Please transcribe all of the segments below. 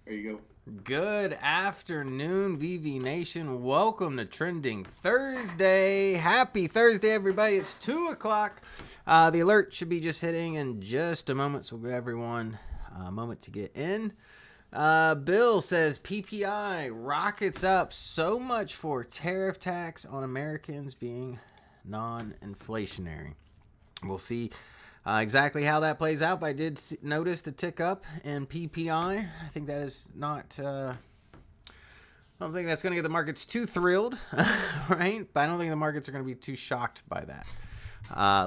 There you go. Good afternoon, VV Nation. Welcome to Trending Thursday. Happy Thursday, everybody. It's 2 o'clock. The alert should be just hitting in just a moment, so we'll give everyone a moment to get in. Bill says PPI rockets up, so much for tariff tax on Americans being non-inflationary. We'll see exactly how that plays out, but I did notice the tick up in PPI. I think that is not... I don't think that's going to get the markets too thrilled, right? But I don't think the markets are going to be too shocked by that.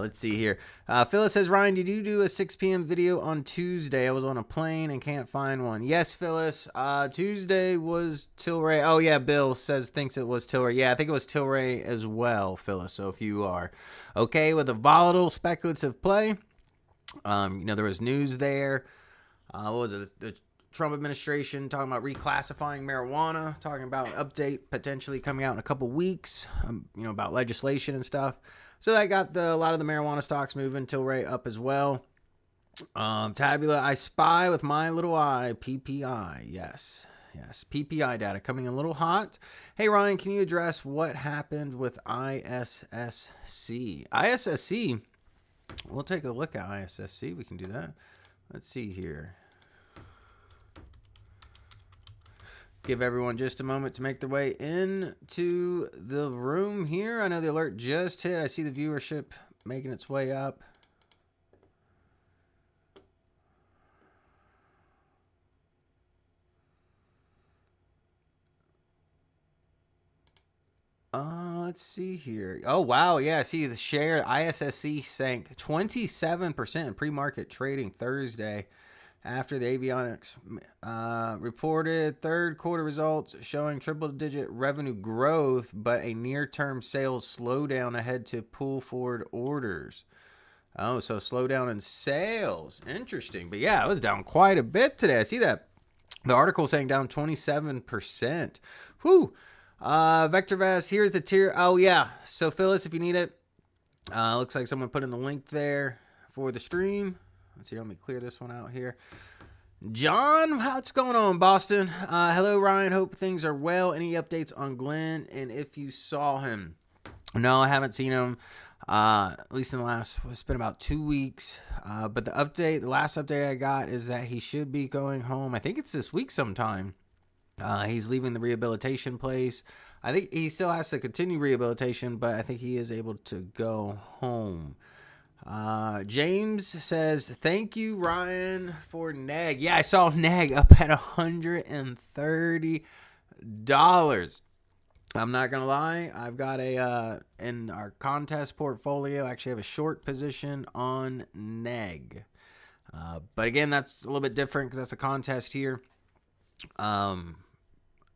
Let's see here. Phyllis says, Ryan, did you do a 6 p.m. video on Tuesday? I was on a plane and can't find one. Yes, Phyllis. Tuesday was Tilray. Oh, yeah, Bill thinks it was Tilray. Yeah, I think it was Tilray as well, Phyllis. So if you are okay with a volatile speculative play, there was news there. What was it? The Trump administration talking about reclassifying marijuana, talking about an update potentially coming out in a couple weeks, about legislation and stuff. So that got a lot of the marijuana stocks moving. Tilray up as well. Tabula, I spy with my little eye. PPI, yes. PPI data coming in a little hot. Hey, Ryan, can you address what happened with ISSC? ISSC, we'll take a look at ISSC. We can do that. Let's see here. Give everyone just a moment to make their way into the room here. I know the alert just hit. I see the viewership making its way up. Let's see here. Oh, wow. Yeah, see the share. ISSC sank 27% in pre-market trading Thursday after the avionics reported third quarter results showing triple-digit revenue growth, but a near-term sales slowdown ahead to pull forward orders. Oh, so slowdown in sales. Interesting. But yeah, it was down quite a bit today. I see that. The article saying down 27%. Whew. VectorVest, here's the tier. Oh, yeah. So, Phyllis, if you need it, looks like someone put in the link there for the stream. Let's see, let me clear this one out here. John, what's going on, Boston? Hello, Ryan. Hope things are well. Any updates on Glenn and if you saw him? No, I haven't seen him. At least in the last, it's been about 2 weeks. But the last update I got is that he should be going home. I think it's this week sometime. He's leaving the rehabilitation place. I think he still has to continue rehabilitation, but I think he is able to go home. James says, thank you, Ryan, for NEGG. Yeah, I saw NEGG up at $130. I'm not going to lie. I've got in our contest portfolio, I actually have a short position on NEGG. But again, that's a little bit different because that's a contest here.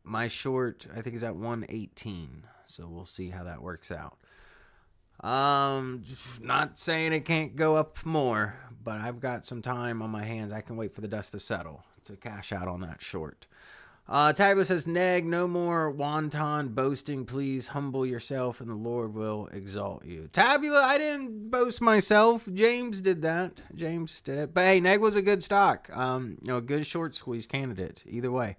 My short, I think, is at 118. So we'll see how that works out. Not saying it can't go up more, but I've got some time on my hands. I can wait for the dust to settle to cash out on that short. Tabula says, NEGG, no more wanton boasting. Please humble yourself and the Lord will exalt you. Tabula, I didn't boast myself. James did that. James did it. But hey, NEGG was a good stock. A good short squeeze candidate either way.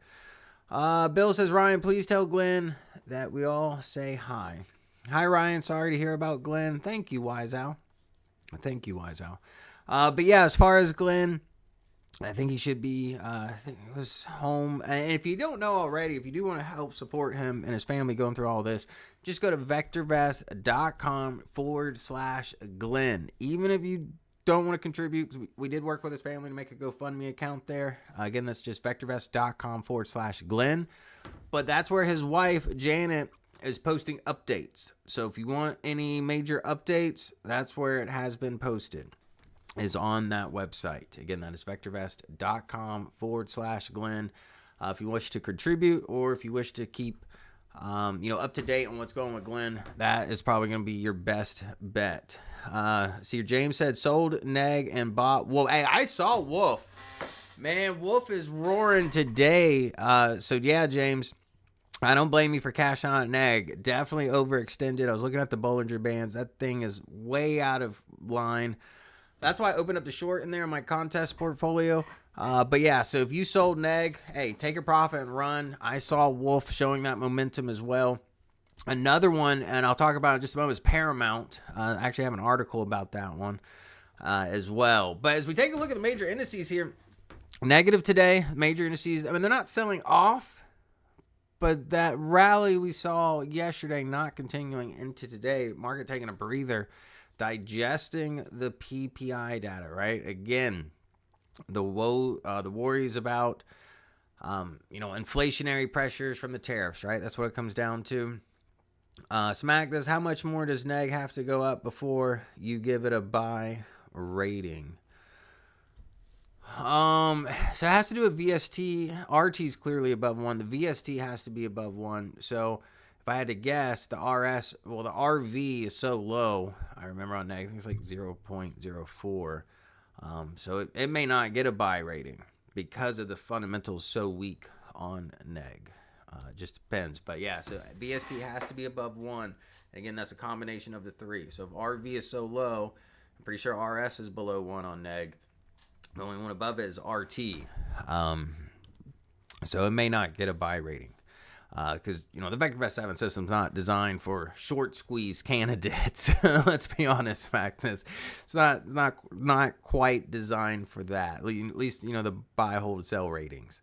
Bill says, Ryan, please tell Glenn that we all say hi. Hi, Ryan. Sorry to hear about Glenn. Thank you, Wise Al. But yeah, as far as Glenn, I think he should be, I think it was home. And if you don't know already, if you do want to help support him and his family going through all this, just go to VectorVest.com/Glenn. Even if you don't want to contribute, we did work with his family to make a GoFundMe account there. Again, that's just VectorVest.com/Glenn. But that's where his wife, Janet, is posting updates. So if you want any major updates, that's where it has been posted, is on that website. Again, that is VectorVest.com/Glenn. If you wish to contribute or if you wish to keep up to date on what's going on with Glenn, that is probably going to be your best bet. See, James said sold NEGG and bought Wolf. Hey, I saw Wolf. Man, Wolf is roaring today. So yeah, James, I don't blame you for cashing out NEGG. Definitely overextended. I was looking at the Bollinger Bands. That thing is way out of line. That's why I opened up the short in there in my contest portfolio. But yeah, so if you sold NEGG, hey, take a profit and run. I saw Wolf showing that momentum as well. Another one, and I'll talk about it in just a moment, is Paramount. I actually have an article about that one as well. But as we take a look at the major indices here, negative today, major indices. I mean, they're not selling off, but that rally we saw yesterday not continuing into today. Market taking a breather, digesting the PPI data, right? Again, the worries about, inflationary pressures from the tariffs, right? That's what it comes down to. Smack this. How much more does NEGG have to go up before you give it a buy rating? So it has to do with VST. RT is clearly above 1. The VST has to be above 1. So if I had to guess, the RV is so low. I remember on NEGG, I think it's like 0.04. So it may not get a buy rating because of the fundamentals so weak on NEGG. It just depends. But yeah, so VST has to be above 1. And again, that's a combination of the 3. So if RV is so low, I'm pretty sure RS is below 1 on NEGG. The only one above it is RT. So it may not get a buy rating. Because, the VectorVest 7 system's not designed for short squeeze candidates. Let's be honest, Magnus. It's not quite designed for that. At least, the buy, hold, sell ratings.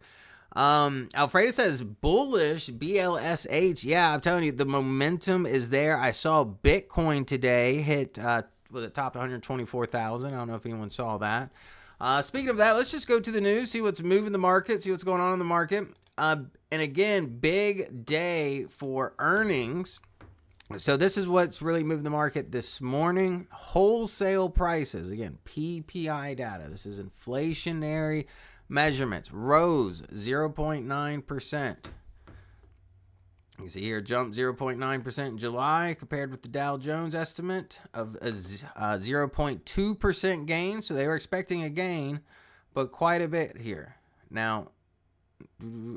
Alfredo says bullish BLSH. Yeah, I'm telling you, the momentum is there. I saw Bitcoin today hit, it topped 124,000. I don't know if anyone saw that. Speaking of that, let's just go to the news, see what's moving the market, see what's going on in the market. And again, big day for earnings. So this is what's really moving the market this morning. Wholesale prices, again, PPI data. This is inflationary measurements, rose 0.9%. You can see here, jumped 0.9% in July compared with the Dow Jones estimate of a 0.2% gain. So they were expecting a gain, but quite a bit here. Now,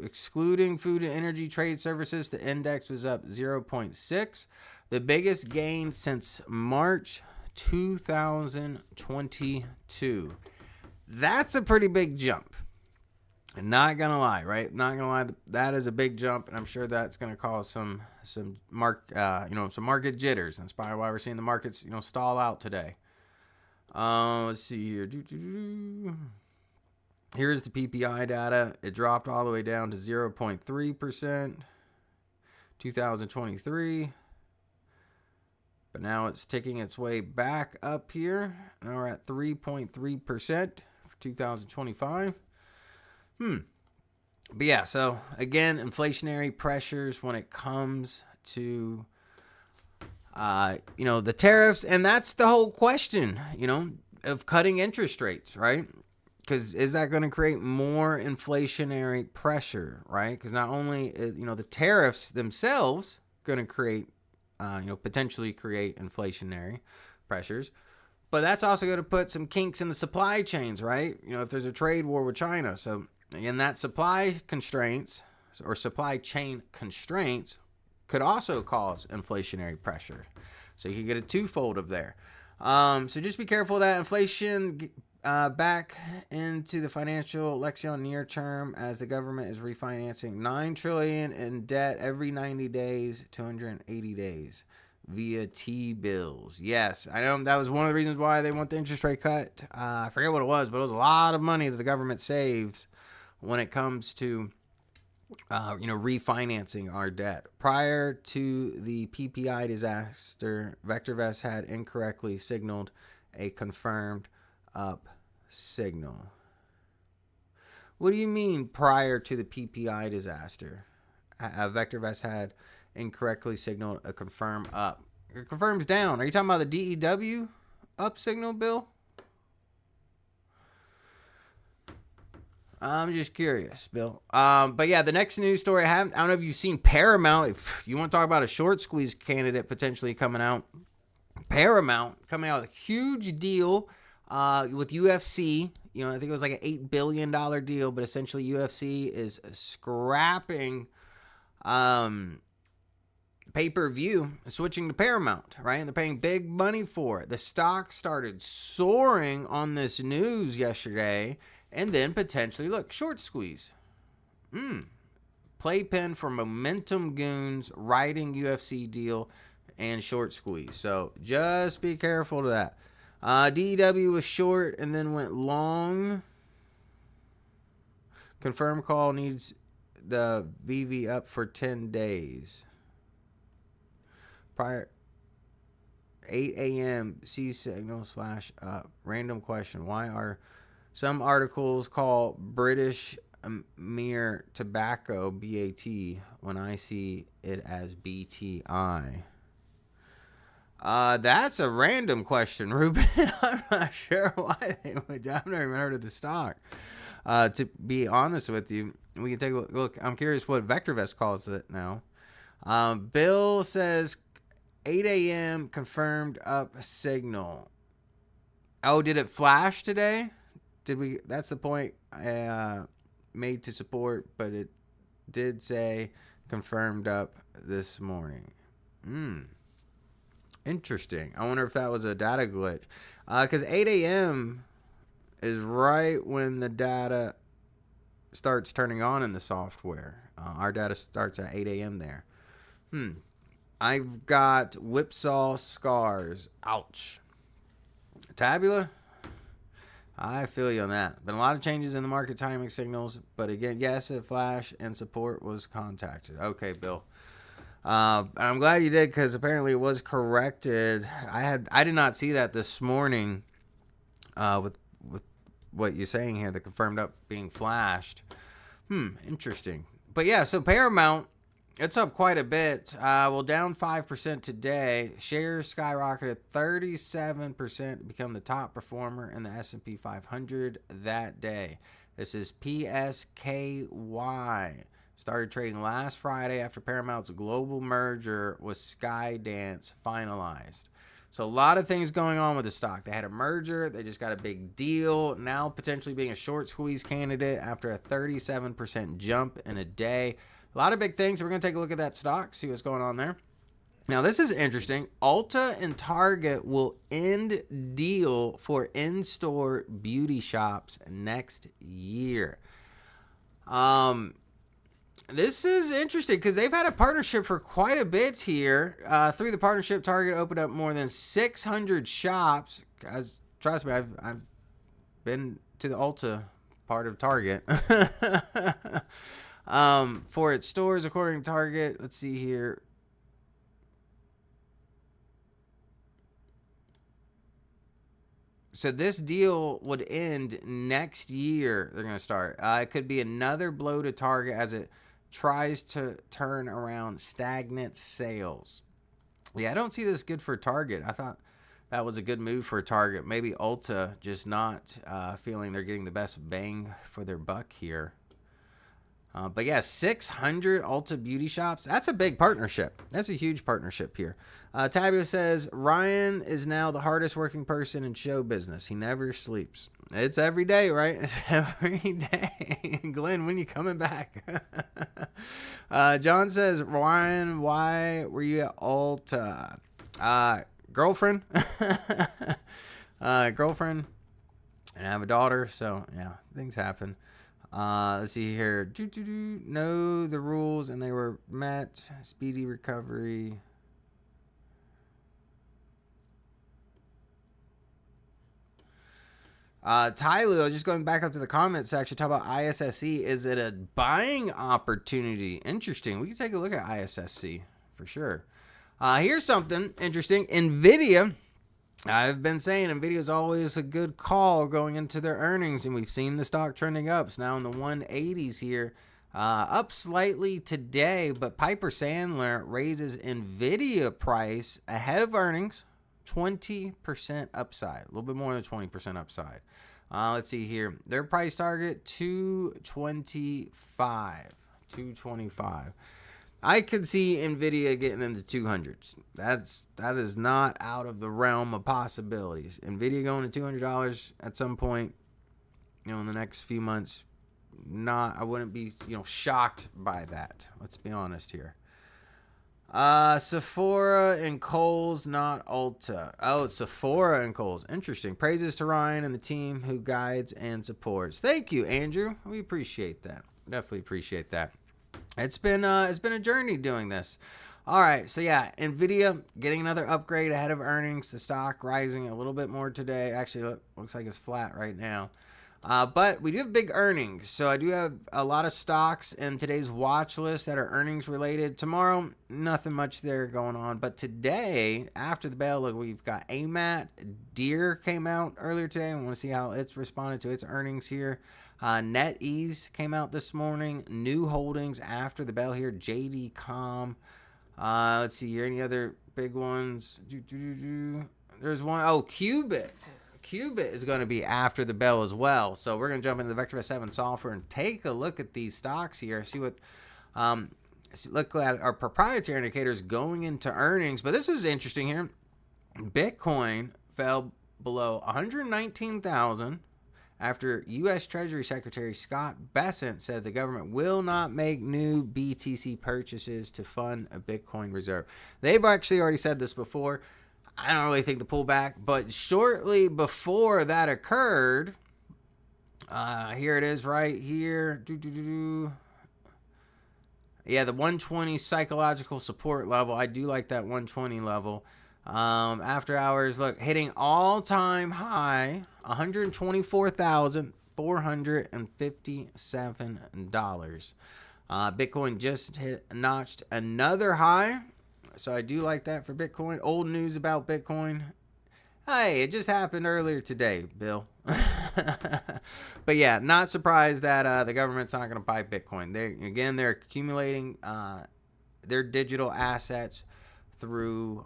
excluding food and energy trade services, the index was up 0.6, the biggest gain since March 2022. That's a pretty big jump. Not gonna lie, right? Not gonna lie, that is a big jump, and I'm sure that's gonna cause some market jitters. That's probably why we're seeing the markets, stall out today. Let's see here. Here's the PPI data. It dropped all the way down to 0.3%, 2023. But now it's ticking its way back up here. Now we're at 3.3% for 2025. But yeah, so again, inflationary pressures when it comes to, the tariffs. And that's the whole question, of cutting interest rates, right? Because is that going to create more inflationary pressure, right? Because not only, the tariffs themselves going to create, potentially create inflationary pressures, but that's also going to put some kinks in the supply chains, right? If there's a trade war with China. So again, that supply constraints or supply chain constraints could also cause inflationary pressure. So you can get a twofold of there. So just be careful of that inflation back into the financial lexion near term as the government is refinancing $9 trillion in debt every 90 days, 280 days via T-bills. Yes, I know that was one of the reasons why they want the interest rate cut. I forget what it was, but it was a lot of money that the government saves when it comes to refinancing our debt. Prior to the PPI disaster, VectorVest had incorrectly signaled a confirmed up signal. What do you mean prior to the PPI disaster? VectorVest had incorrectly signaled a confirm up. It confirms down. Are you talking about the DEW up signal, Bill? I'm just curious, Bill. But yeah, the next news story I don't know if you've seen Paramount. If you want to talk about a short squeeze candidate potentially coming out, Paramount coming out with a huge deal with UFC. I think it was like an $8 billion deal, but essentially UFC is scrapping pay-per-view and switching to Paramount, right? And they're paying big money for it. The stock started soaring on this news yesterday. And then potentially, look, short squeeze. Playpen for Momentum Goons, writing UFC deal, and short squeeze. So just be careful to that. DEW was short and then went long. Confirm call needs the VV up for 10 days. Prior 8 a.m. C signal / random question. Why are some articles call British mere tobacco BAT when I see it as BTI? That's a random question, Ruben. I'm not sure why they would. I've never even heard of the stock. To be honest with you, we can take a look. I'm curious what VectorVest calls it now. Bill says 8 a.m. confirmed up signal. Oh, did it flash today? Did we? That's the point I made to support, but it did say confirmed up this morning. Interesting. I wonder if that was a data glitch. Because 8 a.m. is right when the data starts turning on in the software. Our data starts at 8 a.m. there. I've got whipsaw scars. Ouch. Tabula? I feel you on that. Been a lot of changes in the market timing signals, but again, yes, it flashed and support was contacted. Okay, Bill. I'm glad you did, because apparently it was corrected. I did not see that this morning with what you're saying here, the confirmed up being flashed. Interesting. But yeah, so Paramount, it's up quite a bit. Well, down 5% today. Shares skyrocketed 37% to become the top performer in the S&P 500 that day. This is PSKY. Started trading last Friday after Paramount's global merger with Skydance finalized. So a lot of things going on with the stock. They had a merger. They just got a big deal. Now potentially being a short squeeze candidate after a 37% jump in a day. A lot of big things. We're going to take a look at that stock, see what's going on there. Now, this is interesting. Ulta and Target will end deal for in-store beauty shops next year. This is interesting because they've had a partnership for quite a bit here. Through the partnership, Target opened up more than 600 shops. Guys, trust me, I've been to the Ulta part of Target. For its stores, according to Target. Let's see here. So this deal would end next year. They're going to start. It could be another blow to Target as it tries to turn around stagnant sales. Yeah, I don't see this good for Target. I thought that was a good move for Target. Maybe Ulta just not feeling they're getting the best bang for their buck here. But yeah, 600 Ulta beauty shops. That's a big partnership. That's a huge partnership here. Tabula says, Ryan is now the hardest working person in show business. He never sleeps. It's every day, right? It's every day. Glenn, when you coming back? John says, Ryan, why were you at Ulta? Girlfriend. Girlfriend. And I have a daughter, so yeah, things happen. Let's see here. Know the rules and they were met. Speedy recovery. Tylo, just going back up to the comment section, talk about ISSC. Is it a buying opportunity? Interesting. We can take a look at ISSC for sure. Here's something interesting. NVIDIA. I've been saying NVIDIA is always a good call going into their earnings, and we've seen the stock trending up. It's now in the 180s here, up slightly today, but Piper Sandler raises NVIDIA price ahead of earnings, 20% upside, a little bit more than 20% upside. Let's see here. Their price target, 225. I could see NVIDIA getting in the 200s. That is not out of the realm of possibilities. NVIDIA going to $200 at some point, in the next few months. I wouldn't be, shocked by that. Let's be honest here. Sephora and Kohl's, not Ulta. Oh, it's Sephora and Kohl's. Interesting. Praises to Ryan and the team who guides and supports. Thank you, Andrew. We appreciate that. Definitely appreciate that. It's been a journey doing this. All right, so yeah, Nvidia getting another upgrade ahead of earnings. The stock rising a little bit more today. Actually, looks like it's flat right now. But we do have big earnings. So I do have a lot of stocks in today's watch list that are earnings related. Tomorrow, nothing much there going on. But today, after the bell, look, we've got AMAT. Deere came out earlier today. I want to see how it's responded to its earnings here. NetEase came out this morning. New holdings after the bell here. JD.com. Let's see here. Any other big ones? There's one. Oh, Qubit. Qubit is going to be after the bell as well. So we're going to jump into the VectorVest 7 software and take a look at these stocks here. See what, look at our proprietary indicators going into earnings. But this is interesting here. Bitcoin fell below 119,000 after U.S. Treasury Secretary Scott Bessent said the government will not make new BTC purchases to fund a Bitcoin reserve. They've actually already said this before. I don't really think the pullback, but shortly before that occurred, here it is right here. Yeah, the 120 psychological support level. I do like that 120 level. After hours, look, hitting all-time high, $124,457. Bitcoin just notched another high. So I do like that for Bitcoin. Old news about Bitcoin. Hey, it just happened earlier today, Bill. But yeah, not surprised that the government's not going to buy Bitcoin. They're accumulating their digital assets through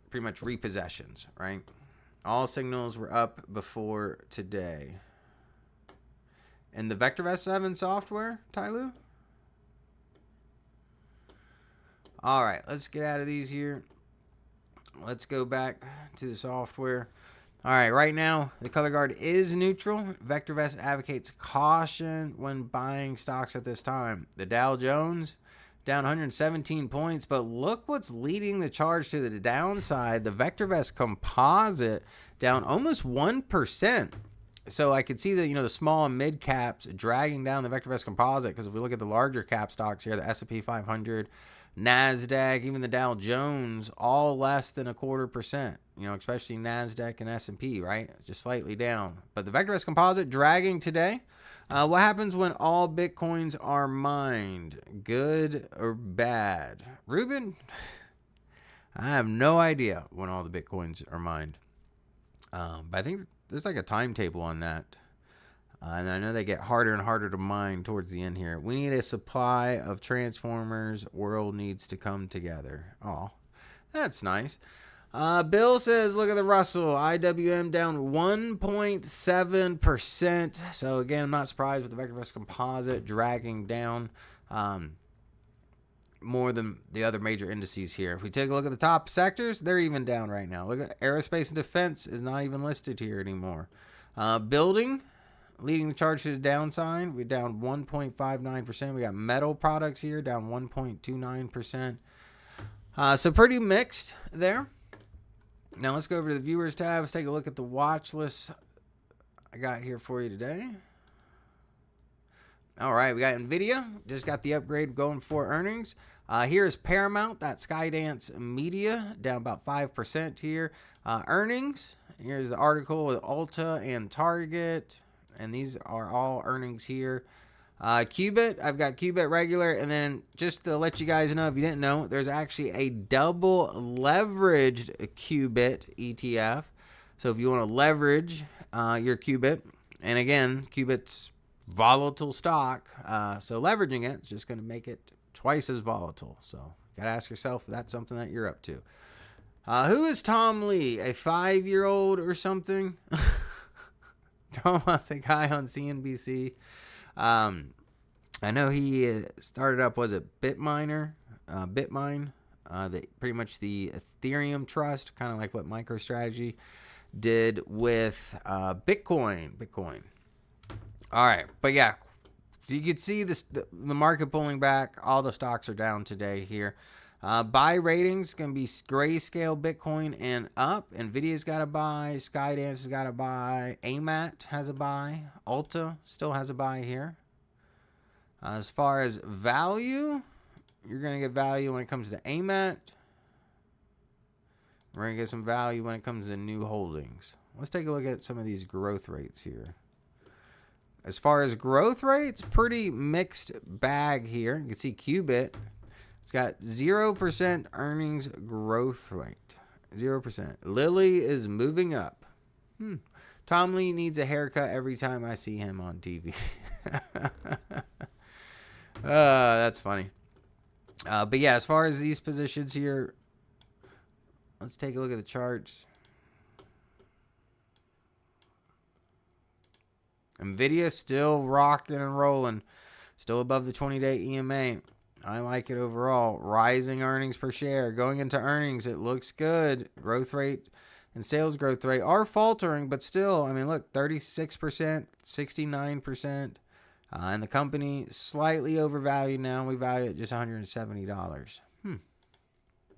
pretty much repossessions, right? All signals were up before today. And the VectorVest 7 software, Tyloo? All right, let's get out of these here. Let's go back to the software. All right, right now, the color guard is neutral. VectorVest advocates caution when buying stocks at this time. The Dow Jones down 117 points, but look what's leading the charge to the downside. The VectorVest composite down almost 1%. So I could see the small and mid caps dragging down the VectorVest composite, because if we look at the larger cap stocks here, the S&P 500, NASDAQ, even the Dow Jones, all less than 0.25%, especially NASDAQ and S&P, right? Just slightly down. But the VectorVest composite dragging today. What happens when all Bitcoins are mined? Good or bad? Ruben? I have no idea when all the Bitcoins are mined. But I think there's like a timetable on that. And I know they get harder and harder to mine towards the end here. We need a supply of transformers. World needs to come together. Oh, that's nice. Bill says, look at the Russell. IWM down 1.7%. So, again, I'm not surprised with the VectorVest composite dragging down more than the other major indices here. If we take a look at the top sectors, they're even down right now. Look at aerospace and defense is not even listed here anymore. Building leading the charge to the downside. We're down 1.59%. We got metal products here down 1.29%. So pretty mixed there. Now let's go over to the viewers tab. Let's take a look at the watch list I got here for you today. All right, we got Nvidia. Just got the upgrade going for earnings. Here's Paramount, that Skydance Media, down about 5% here. Earnings. Here's the article with Ulta and Target. And these are all earnings here. Qubit, I've got Qubit regular. And then just to let you guys know, if you didn't know, there's actually a double leveraged Qubit ETF. So if you want to leverage your Qubit, and again, Qubit's volatile stock. So leveraging it is just going to make it twice as volatile. So you got to ask yourself if that's something that you're up to. Who is Tom Lee? A 5-year-old or something? Talking about the guy on CNBC. I know he started up, was it Bitmine, pretty much the Ethereum trust, kind of like what MicroStrategy did with Bitcoin. All right, but yeah, you could see this, the market pulling back. All the stocks are down today here. Buy ratings going to be Grayscale, Bitcoin, and up. Nvidia's got a buy. Skydance has got a buy. AMAT has a buy. Ulta still has a buy here. As far as value, you're going to get value when it comes to AMAT. We're going to get some value when it comes to new holdings. Let's take a look at some of these growth rates here. As far as growth rates, pretty mixed bag here. You can see Qubit. It's got 0% earnings growth rate. 0%. Lilly is moving up. Tom Lee needs a haircut every time I see him on TV. That's funny. But yeah, as far as these positions here, let's take a look at the charts. Nvidia still rocking and rolling. Still above the 20-day EMA. I like it overall. Rising earnings per share. Going into earnings, it looks good. Growth rate and sales growth rate are faltering, but still, I mean, look, 36%, 69%. And the company slightly overvalued now. We value it just $170.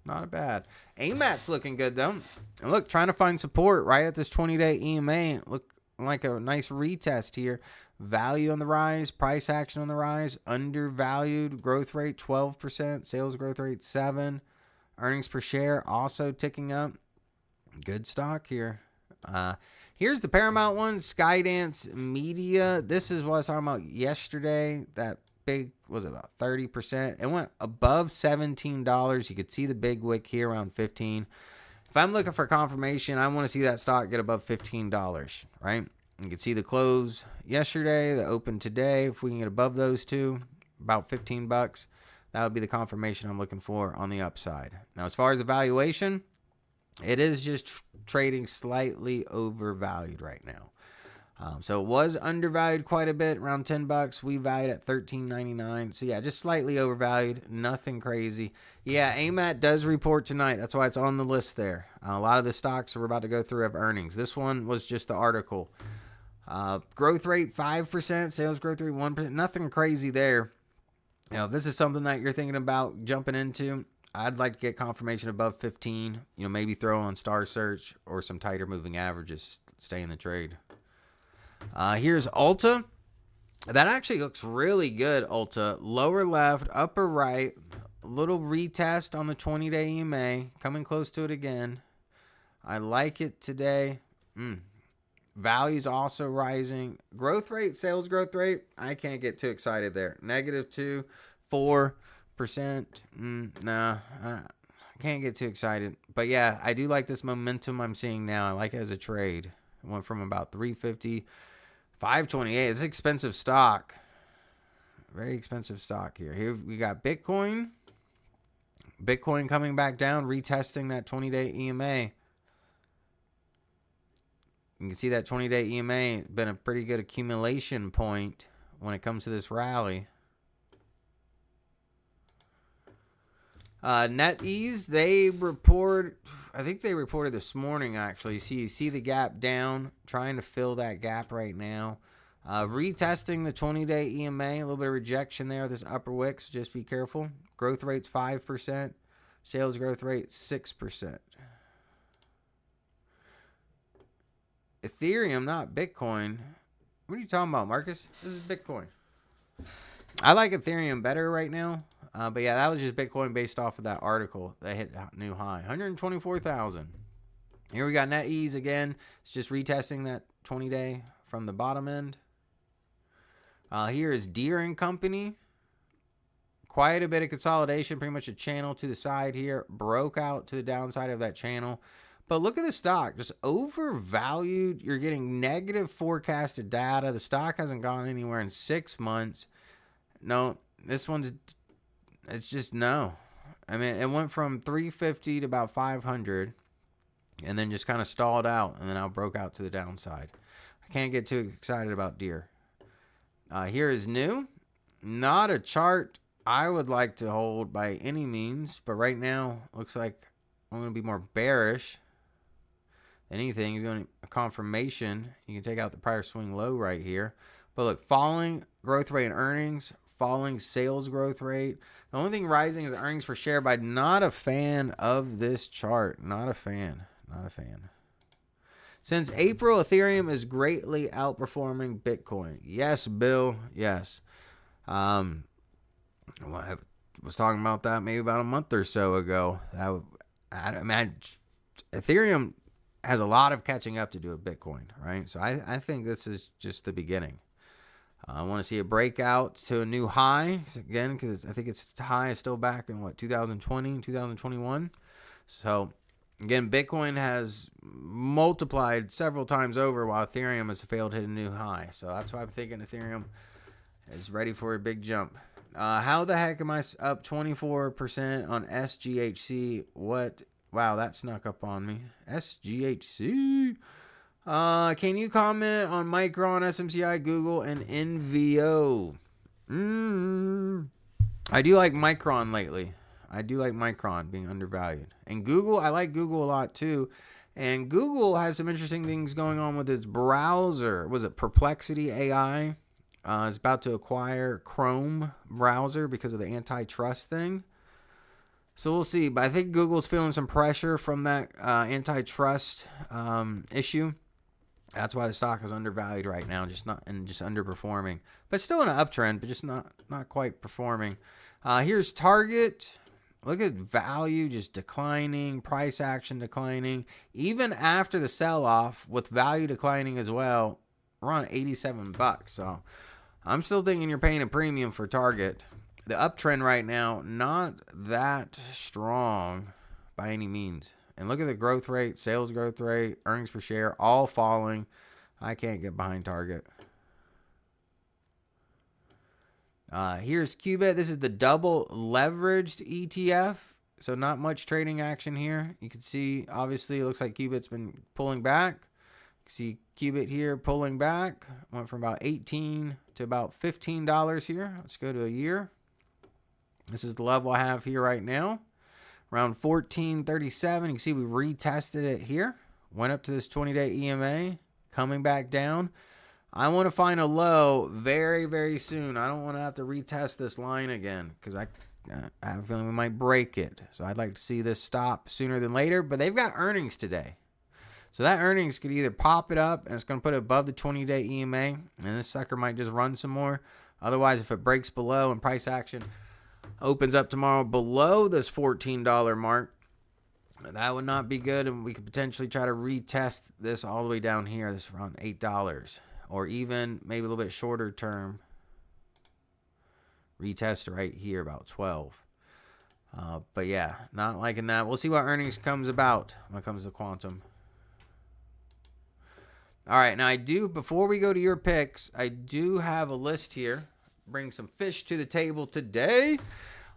Not bad. AMAT's looking good, though. And look, trying to find support right at this 20-day EMA. Look like a nice retest here. Value on the rise, price action on the rise, undervalued, growth rate 12%, sales growth rate 7%, earnings per share also ticking up. Good stock here. Here's the Paramount one, Skydance Media. This is what I was talking about yesterday. That big was about 30%. It went above $17. You could see the big wick here around 15. If I'm looking for confirmation, I want to see that stock get above $15, right? You can see the close yesterday, the open today. If we can get above those two, about 15 bucks, that would be the confirmation I'm looking for on the upside. Now, as far as the valuation, it is just trading slightly overvalued right now. So it was undervalued quite a bit, around 10 bucks. We valued at $13.99. So yeah, just slightly overvalued, nothing crazy. Yeah, AMAT does report tonight. That's why it's on the list there. A lot of the stocks we're about to go through have earnings. This one was just the article. Growth rate 5%, sales growth rate 1%. Nothing crazy there. You know, if this is something that you're thinking about jumping into, I'd like to get confirmation above 15. You know, maybe throw on Star Search or some tighter moving averages. Stay in the trade. Here's Ulta. That actually looks really good, Ulta. Lower left, upper right. A little retest on the 20-day EMA. Coming close to it again. I like it today. Value's also rising. Growth rate, sales growth rate, I can't get too excited there. -2, 4%. Nah, I can't get too excited. But yeah, I do like this momentum I'm seeing now. I like it as a trade. It went from about 350, 528. It's expensive stock. Very expensive stock here. Here we got Bitcoin. Bitcoin coming back down, retesting that 20-day EMA. You can see that 20-day EMA been a pretty good accumulation point when it comes to this rally. NetEase, they report, I think they reported this morning actually. So you see the gap down, trying to fill that gap right now. Retesting the 20-day EMA, a little bit of rejection there, this upper wick, so just be careful. Growth rate's 5%, sales growth rate 6%. Ethereum, not Bitcoin. What are you talking about, Marcus? This is Bitcoin. I like Ethereum better right now. But yeah, that was just Bitcoin based off of that article that hit a new high. 124,000. Here we got NetEase again. It's just retesting that 20-day from the bottom end. Here is Deere & Company. Quite a bit of consolidation, pretty much a channel to the side here. Broke out to the downside of that channel. But look at the stock, just overvalued. You're getting negative forecasted data. The stock hasn't gone anywhere in 6 months. No, this one's, it's just no. I mean, it went from 350 to about 500 and then just kind of stalled out and then now broke out to the downside. I can't get too excited about Deere. Here is new. Not a chart I would like to hold by any means, but right now looks like I'm going to be more bearish. Anything, if you want a confirmation, you can take out the prior swing low right here. But look, falling growth rate and earnings, falling sales growth rate. The only thing rising is earnings per share, but not a fan of this chart. Not a fan. Not a fan. Since April, Ethereum is greatly outperforming Bitcoin. Yes, Bill. Yes. I was talking about that maybe about a month or so ago. Ethereum has a lot of catching up to do with Bitcoin, right? So I think this is just the beginning. I want to see a breakout to a new high again, because I think its high is still back in 2020, 2021. So again, Bitcoin has multiplied several times over while Ethereum has failed to hit a new high. So that's why I'm thinking Ethereum is ready for a big jump. How the heck am I up 24% on SGHC? What? Wow, that snuck up on me. SGHC. Can you comment on Micron, SMCI, Google, and NVO? I do like Micron lately. I do like Micron being undervalued. And Google, I like Google a lot too. And Google has some interesting things going on with its browser. Was it Perplexity AI? Is about to acquire Chrome browser because of the antitrust thing. So we'll see. But I think Google's feeling some pressure from that antitrust issue. That's why the stock is undervalued right now, just underperforming. But still in an uptrend, but just not quite performing. Here's Target. Look at value just declining, price action declining. Even after the sell-off, with value declining as well, we're on $87. So I'm still thinking you're paying a premium for Target. The uptrend right now, not that strong by any means. And look at the growth rate, sales growth rate, earnings per share, all falling. I can't get behind Target. Here's Qubit. This is the double leveraged ETF. So not much trading action here. You can see, obviously, it looks like Qubit's been pulling back. You can see Qubit here pulling back. Went from about $18 to about $15 here. Let's go to a year. This is the level I have here right now. Around 1437. You can see we retested it here. Went up to this 20-day EMA. Coming back down. I want to find a low very, very soon. I don't want to have to retest this line again because I have a feeling we might break it. So I'd like to see this stop sooner than later. But they've got earnings today. So that earnings could either pop it up and it's going to put it above the 20-day EMA. And this sucker might just run some more. Otherwise, if it breaks below and price action opens up tomorrow below this $14 mark, that would not be good. And we could potentially try to retest this all the way down here. This is around $8. Or even maybe a little bit shorter term. Retest right here about 12. But yeah, not liking that. We'll see what earnings comes about when it comes to quantum. All right, now before we go to your picks, I do have a list here. Bring some fish to the table today.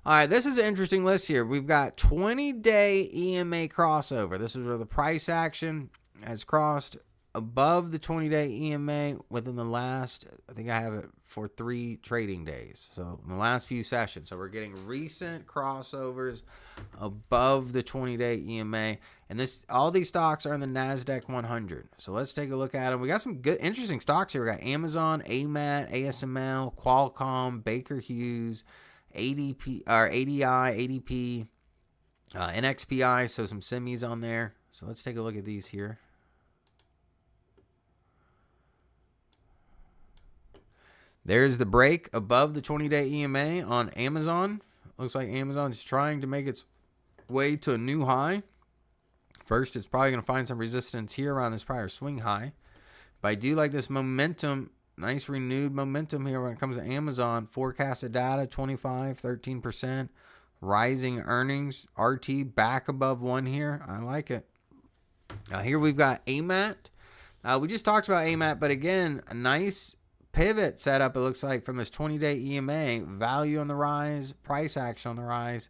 All right, this is an interesting list here. We've got 20-day EMA crossover. This is where the price action has crossed above the 20-day EMA within the last, I think I have it for 3 trading days. So in the last few sessions. So we're getting recent crossovers above the 20-day EMA. And all these stocks are in the NASDAQ 100. So let's take a look at them. We got some good, interesting stocks here. We got Amazon, AMAT, ASML, Qualcomm, Baker Hughes, ADI, ADP, NXPI. So some semis on there. So let's take a look at these here. There's the break above the 20-day EMA on Amazon. Looks like Amazon's trying to make its way to a new high. First, it's probably going to find some resistance here around this prior swing high. But I do like this momentum, nice renewed momentum here when it comes to Amazon. Forecasted data, 13%. Rising earnings, RT back above 1 here. I like it. Here we've got AMAT. We just talked about AMAT, but again, a nice pivot setup, it looks like, from this 20-day EMA. Value on the rise, price action on the rise.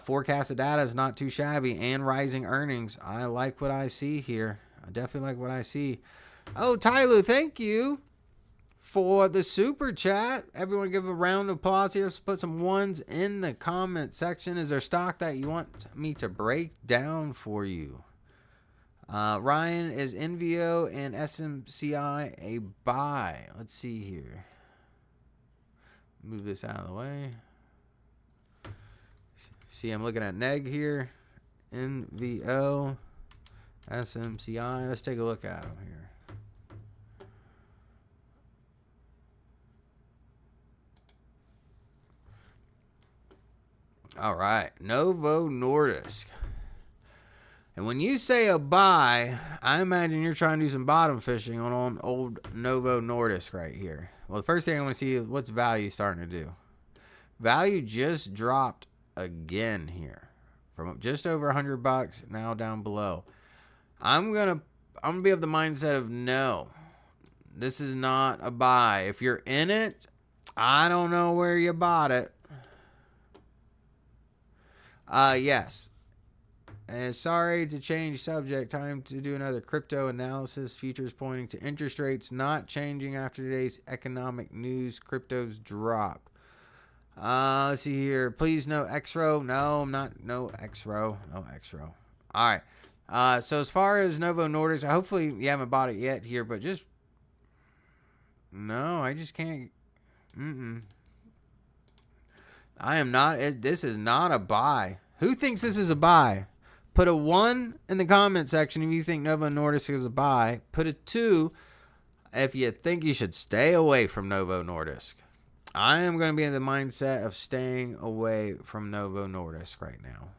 Forecasted data is not too shabby, and rising earnings. I like what I see here. I definitely like what I see. Oh, Tyloo, thank you for the super chat. Everyone give a round of applause here. Let's put some ones in the comment section. Is there stock that you want me to break down for you? Ryan, is NVO and SMCI a buy? Let's see here. Move this out of the way. See, I'm looking at NEGG here. NVO. SMCI. Let's take a look at them here. All right. Novo Nordisk. And when you say a buy, I imagine you're trying to do some bottom fishing on old Novo Nordisk right here. Well, the first thing I want to see is what's value starting to do. Value just dropped again here from just over $100 now down below. I'm gonna be of the mindset of no, this is not a buy. If you're in it, I don't know where you bought it. Yes. And sorry to change subject. Time to do another crypto analysis. Futures pointing to interest rates not changing after today's economic news. Cryptos dropped. Let's see here. Please no XRO. No, I'm not. No XRO. No XRO. All right. So as far as Novo Nordisk, hopefully you haven't bought it yet here, but just no, I just can't. I am not. This is not a buy. Who thinks this is a buy? Put a 1 in the comment section if you think Novo Nordisk is a buy. Put a 2 if you think you should stay away from Novo Nordisk. I am going to be in the mindset of staying away from Novo Nordisk right now.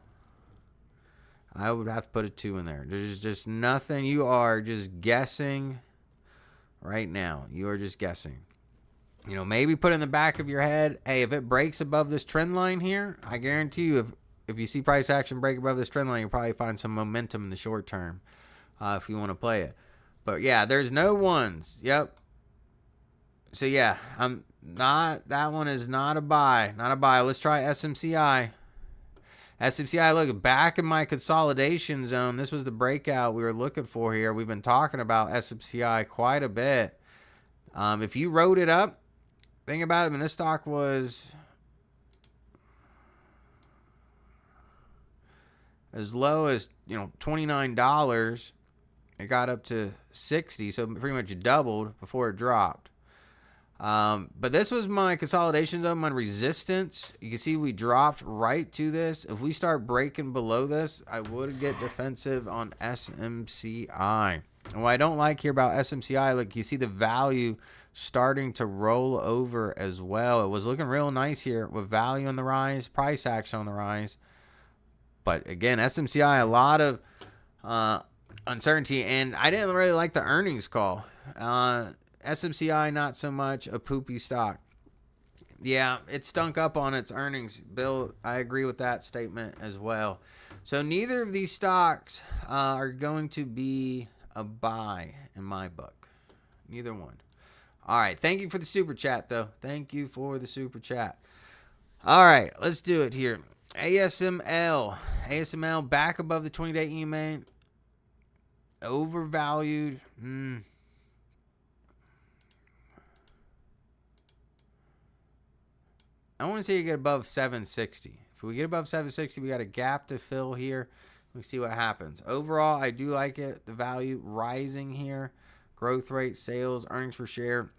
I would have to put a 2 in there. There's just nothing. You are just guessing right now. You are just guessing. You know, maybe put in the back of your head, hey, if it breaks above this trend line here, I guarantee you if you see price action break above this trend line, you'll probably find some momentum in the short term if you want to play it. But yeah, there's no ones. Yep. So yeah, that one is not a buy. Not a buy. Let's try SMCI. SMCI, look, back in my consolidation zone. This was the breakout we were looking for here. We've been talking about SMCI quite a bit. If you wrote it up, think about it, when this stock was as low as, $29, it got up to $60, so pretty much doubled before it dropped. But this was my consolidation zone, my resistance. You can see we dropped right to this. If we start breaking below this, I would get defensive on SMCI. And what I don't like here about SMCI, look, you see the value starting to roll over as well. It was looking real nice here with value on the rise, price action on the rise. But again, SMCI, a lot of uncertainty, and I didn't really like the earnings call. SMCI, not so much a poopy stock. Yeah, it stunk up on its earnings. Bill, I agree with that statement as well. So neither of these stocks are going to be a buy in my book. Neither one. All right. Thank you for the super chat, though. Thank you for the super chat. All right. Let's do it here. ASML. ASML back above the 20-day EMA. Overvalued. I want to see you get above 760. If we get above 760, we got a gap to fill here. We'll see what happens. Overall, I do like it. The value rising here. Growth rate, sales, earnings per share.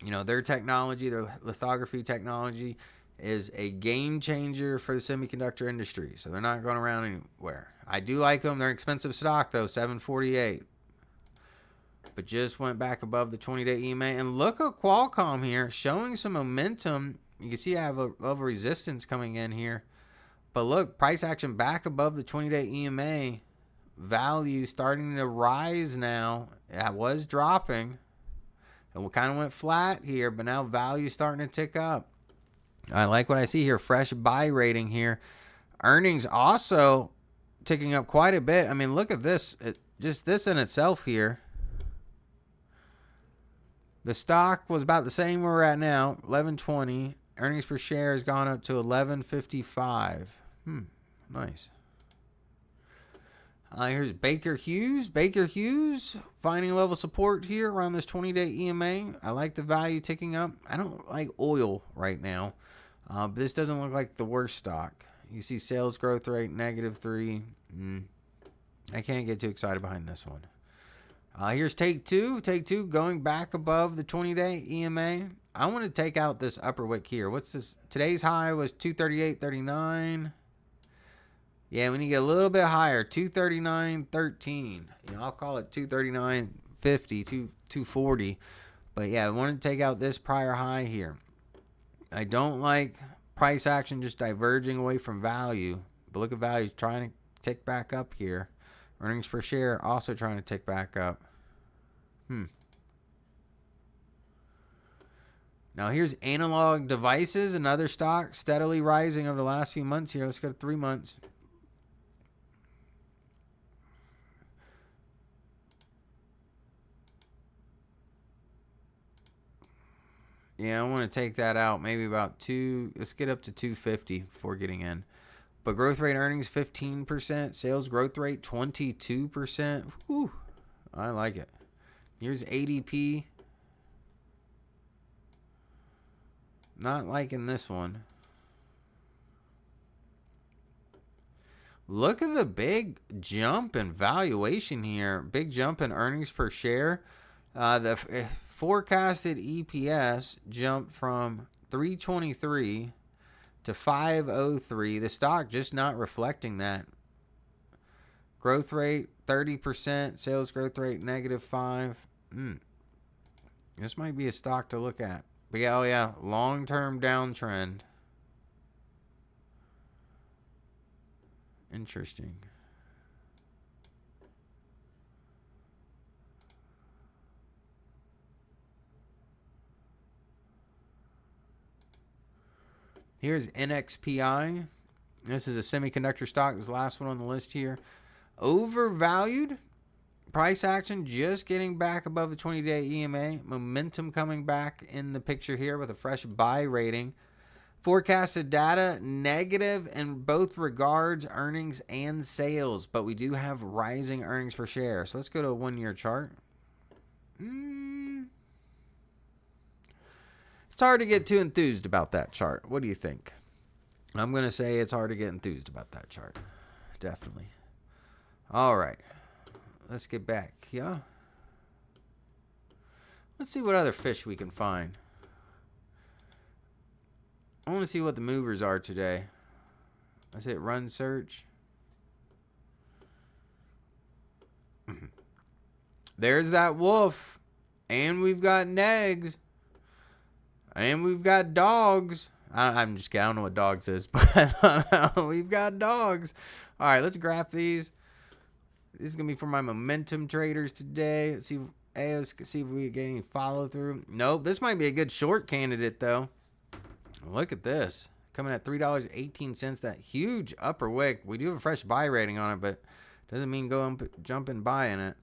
Their technology, their lithography technology is a game changer for the semiconductor industry. So they're not going around anywhere. I do like them. They're expensive stock, though, $748. But just went back above the 20-day EMA. And look at Qualcomm here, showing some momentum. You can see I have a level of resistance coming in here. But look, price action back above the 20-day EMA. Value starting to rise now. It was dropping. And we kind of went flat here, but now value starting to tick up. I like what I see here. Fresh buy rating here. Earnings also ticking up quite a bit. I mean, look at this. Just this in itself here. The stock was about the same where we're at now, $11.20. Earnings per share has gone up to $11.55. Nice. Here's Baker Hughes. Baker Hughes finding level support here around this 20-day EMA. I like the value ticking up. I don't like oil right now, but this doesn't look like the worst stock. You see sales growth rate -3. I can't get too excited behind this one. Here's Take Two. Take Two going back above the 20-day EMA. I want to take out this upper wick here. What's this? Today's high was 238.39. Yeah, we need to get a little bit higher. 239.13. You know, I'll call it 239.50, 240. But yeah, I want to take out this prior high here. I don't like price action just diverging away from value. But look at value trying to tick back up here. Earnings per share also trying to tick back up. Now here's Analog Devices, another stock steadily rising over the last few months here. Let's go to 3 months. Yeah, I want to take that out. Maybe about let's get up to 250 before getting in. But growth rate earnings 15%. Sales growth rate 22%. Whew, I like it. Here's ADP. Not liking this one. Look at the big jump in valuation here. Big jump in earnings per share. The forecasted EPS jumped from 323 to 503. The stock just not reflecting that. Growth rate 30%. Sales growth rate -5. This might be a stock to look at. But yeah, oh yeah, long-term downtrend. Interesting. Here's NXPI. This is a semiconductor stock. This is the last one on the list here. Overvalued. Price action just getting back above the 20-day EMA. Momentum coming back in the picture here with a fresh buy rating. Forecasted data negative in both regards, earnings and sales. But we do have rising earnings per share. So let's go to a 1-year chart. It's hard to get too enthused about that chart. What do you think? I'm going to say it's hard to get enthused about that chart. Definitely. All right. Let's get back. Yeah. Let's see what other fish we can find. I want to see what the movers are today. Let's hit run search. There's that wolf. And we've got NEGGs. And we've got dogs. I'm just kidding. I don't know what dogs is, but we've got dogs. All right, let's graph these. This is going to be for my momentum traders today. Let's see, if we get any follow through. Nope. This might be a good short candidate, though. Look at this. Coming at $3.18. That huge upper wick. We do have a fresh buy rating on it, but doesn't mean go and jump and buy in it.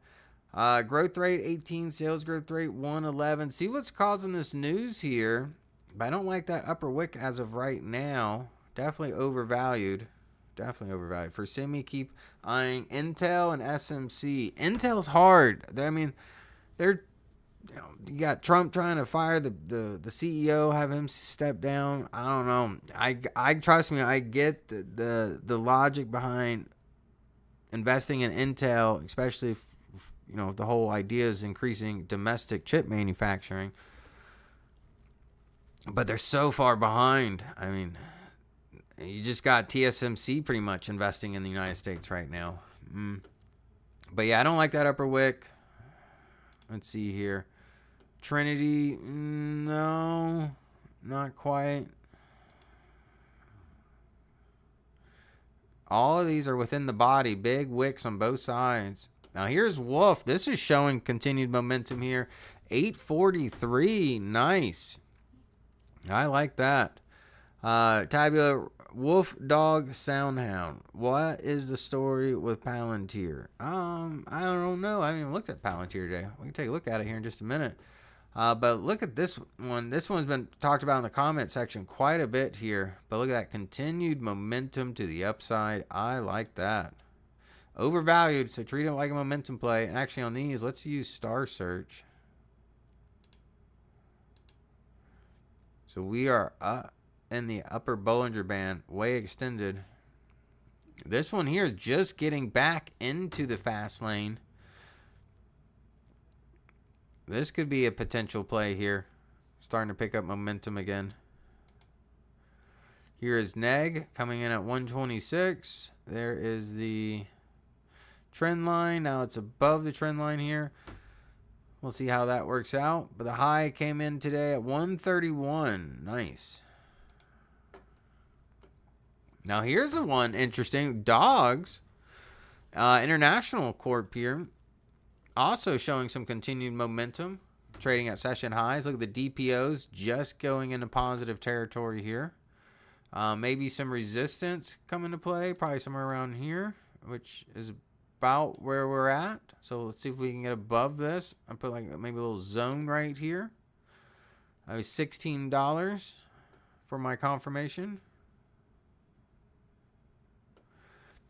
Growth rate 18. Sales growth rate 111. See what's causing this news here. But I don't like that upper wick as of right now. Definitely overvalued. Definitely overvalued. For semi, keep eyeing Intel and SMC. Intel's hard. You got Trump trying to fire the CEO, have him step down. I don't know. I trust me. I get the logic behind investing in Intel, especially if, the whole idea is increasing domestic chip manufacturing. But they're so far behind. I mean, you just got TSMC pretty much investing in the United States right now. But yeah, I don't like that upper wick. Let's see here. Trinity, no, not quite. All of these are within the body. Big wicks on both sides. Now here's Wolf. This is showing continued momentum here. 843. Nice. I like that. Tabular Wolf Dog Soundhound. What is the story with Palantir? I don't know. I haven't even looked at Palantir today. We can take a look at it here in just a minute. But look at this one. This one's been talked about in the comment section quite a bit here. But look at that continued momentum to the upside. I like that. Overvalued, so treat it like a momentum play. And actually on these, let's use Star Search. So we are up in the upper Bollinger Band, way extended. This one here is just getting back into the fast lane. This could be a potential play here. starting to pick up momentum again. Here is NEGG coming in at 126. There is the trend line. Now it's above the trend line here. We'll see how that works out. But the high came in today at 131. Nice. Now here's the one interesting. Dogs. International Corp here. Also showing some continued momentum. Trading at session highs. Look at the DPOs just going into positive territory here. Maybe some resistance come into play. Probably somewhere around here, which is about where we're at. So let's see if we can get above this. I put like maybe a little zone right here. That was $16 for my confirmation.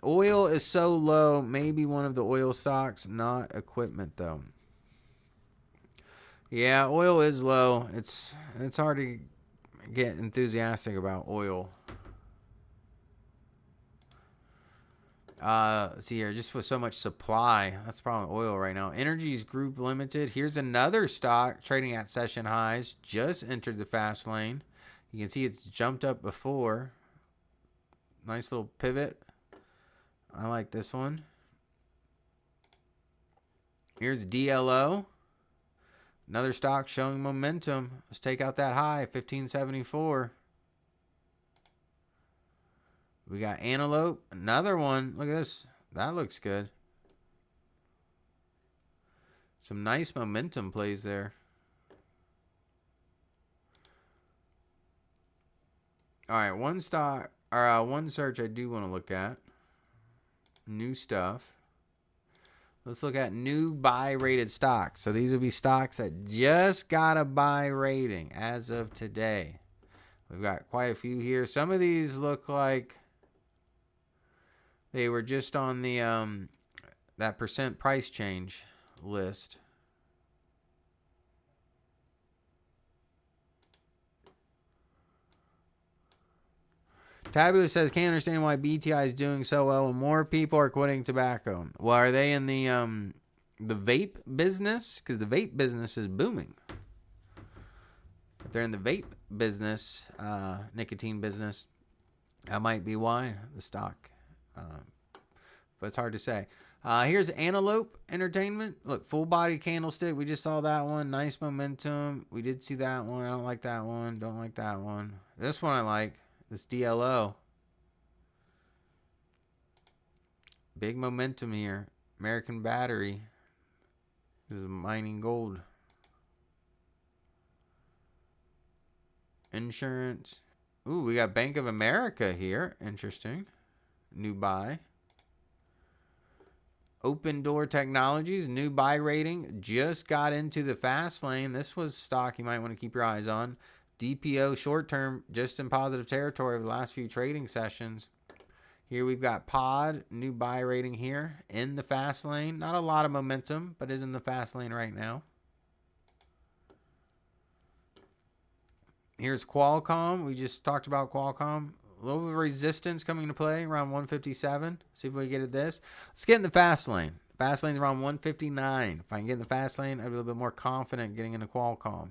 Oil is so low. Maybe one of the oil stocks, not equipment though. Yeah, oil is low. It's hard to get enthusiastic about oil. Let's see here, just with so much supply, that's the problem with oil right now. Energy's Group Limited. Here's another stock trading at session highs. Just entered the fast lane. You can see it's jumped up before. Nice little pivot. I like this one. Here's DLO. Another stock showing momentum. Let's take out that high, 1574. We got Antelope. Another one. Look at this. That looks good. Some nice momentum plays there. All right, one stock or one search I do want to look at. New stuff. Let's look at new buy rated stocks. So these will be stocks that just got a buy rating as of today. We've got quite a few here. Some of these look like they were just on the that percent price change list. Tabula says, can't understand why BTI is doing so well when more people are quitting tobacco. Well, are they in the vape business? Because the vape business is booming. If they're in the vape business, nicotine business, that might be why the stock. But it's hard to say. Here's Antelope Entertainment. Look, full body candlestick. We just saw that one. Nice momentum. We did see that one. I don't like that one. Don't like that one. This one I like. This DLO. Big momentum here. American Battery. This is mining gold. Insurance. Ooh, we got Bank of America here. Interesting. New buy. Open Door Technologies. New buy rating. Just got into the fast lane. This was stock you might want to keep your eyes on. DPO short term, just in positive territory over the last few trading sessions. Here we've got Pod, new buy rating here in the fast lane. Not a lot of momentum, but is in the fast lane right now. Here's Qualcomm. We just talked about Qualcomm. A little bit of resistance coming into play around 157. See if we can get at this. Let's get in the fast lane. Fast lane's around 159. If I can get in the fast lane, I'd be a little bit more confident getting into Qualcomm.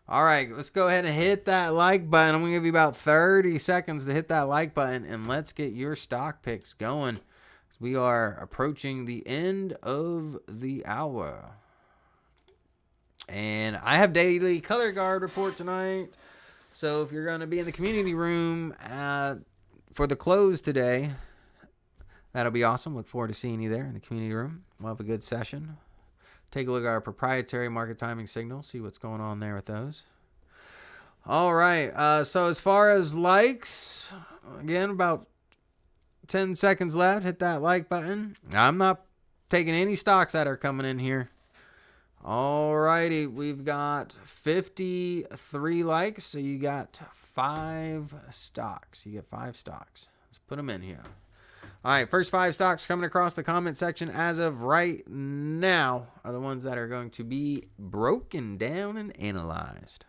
All right, let's go ahead and hit that like button. I'm going to give you about 30 seconds to hit that like button, and let's get your stock picks going. We are approaching the end of the hour. And I have daily color guard report tonight. So if you're going to be in the community room for the close today, that'll be awesome. Look forward to seeing you there in the community room. We'll have a good session. Take a look at our proprietary market timing signals, see what's going on there with those. All right, so as far as likes, again, about 10 seconds left. Hit that like button. I'm not taking any stocks that are coming in here. All righty, we've got 53 likes, so you got 5 stocks. You get 5 stocks. Let's put them in here. All right, first 5 stocks coming across the comment section as of right now are the ones that are going to be broken down and analyzed.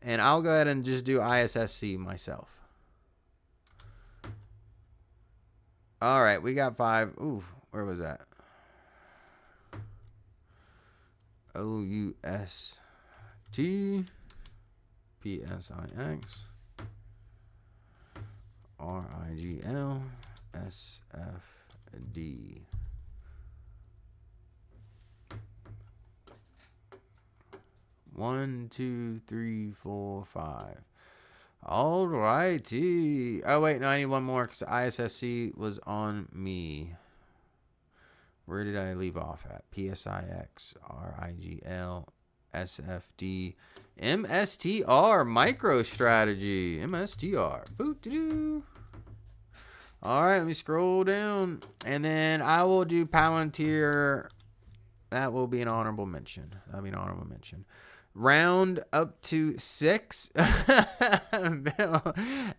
And I'll go ahead and just do ISSC myself. All right, we got 5. Ooh, where was that? OUST PSIX RIGL SFD. One, two, three, four, five. All righty. Oh, wait. No, I need one more because ISSC was on me. Where did I leave off at? PSIX, RIGL, SFD, MSTR, MicroStrategy, MSTR. Boot-doo-doo. All right, let me scroll down. And then I will do Palantir. That will be an honorable mention. That'll be an honorable mention. Round up to 6. Bill,